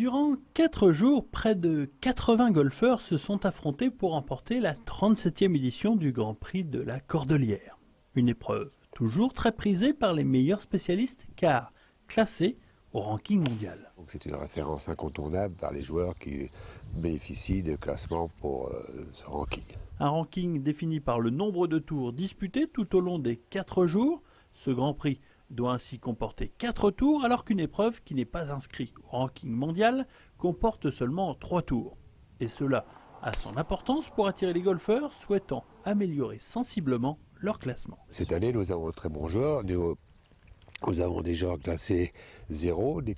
Durant 4 jours, près de 80 golfeurs se sont affrontés pour remporter la 37e édition du Grand Prix de la Cordelière. Une épreuve toujours très prisée par les meilleurs spécialistes car classée au ranking mondial. C'est une référence incontournable par les joueurs qui bénéficient de classement pour ce ranking. Un ranking défini par le nombre de tours disputés tout au long des 4 jours. Ce Grand Prix doit ainsi comporter 4 tours alors qu'une épreuve qui n'est pas inscrite au ranking mondial comporte seulement 3 tours. Et cela a son importance pour attirer les golfeurs souhaitant améliorer sensiblement leur classement. Cette année, nous avons de très bons joueurs. Nous avons des joueurs classés 0, des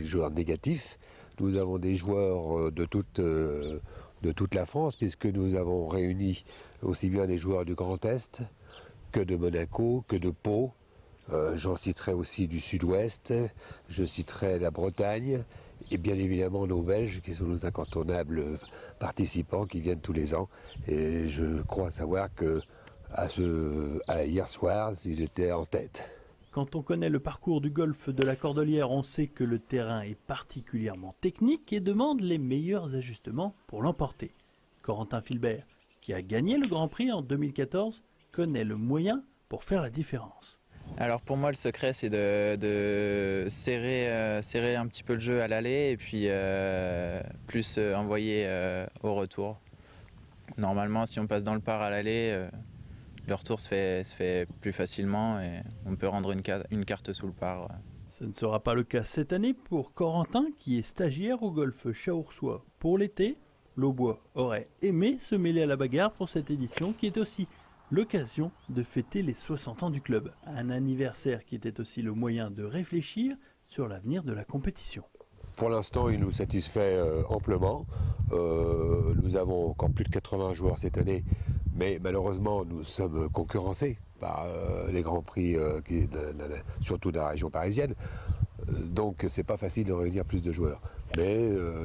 joueurs négatifs. Nous avons des joueurs de toute la France, puisque nous avons réuni aussi bien des joueurs du Grand Est que de Monaco, que de Pau. J'en citerai aussi du Sud-Ouest, je citerai la Bretagne et bien évidemment nos Belges qui sont nos incontournables participants qui viennent tous les ans. Et je crois savoir que hier soir, ils étaient en tête. Quand on connaît le parcours du golf de la Cordelière, on sait que le terrain est particulièrement technique et demande les meilleurs ajustements pour l'emporter. Corentin Filbert, qui a gagné le Grand Prix en 2014, connaît le moyen pour faire la différence. Alors pour moi le secret c'est de serrer un petit peu le jeu à l'aller et puis plus envoyer au retour. Normalement si on passe dans le par à l'aller, le retour se fait plus facilement et on peut rendre une carte sous le par. Ce ne sera pas le cas cette année pour Corentin qui est stagiaire au golf Chaoursois. Pour l'été, l'Aubois aurait aimé se mêler à la bagarre pour cette édition qui est aussi l'occasion de fêter les 60 ans du club. Un anniversaire qui était aussi le moyen de réfléchir sur l'avenir de la compétition. Pour l'instant, il nous satisfait amplement. Nous avons encore plus de 80 joueurs cette année, mais malheureusement, nous sommes concurrencés par les grands prix, surtout de la région parisienne. Donc, c'est pas facile de réunir plus de joueurs. Mais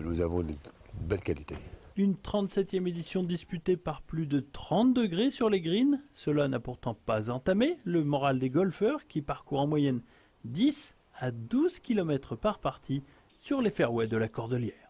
nous avons une belle qualité. Une 37e édition disputée par plus de 30 degrés sur les greens. Cela n'a pourtant pas entamé le moral des golfeurs qui parcourent en moyenne 10 à 12 km par partie sur les fairways de la Cordelière.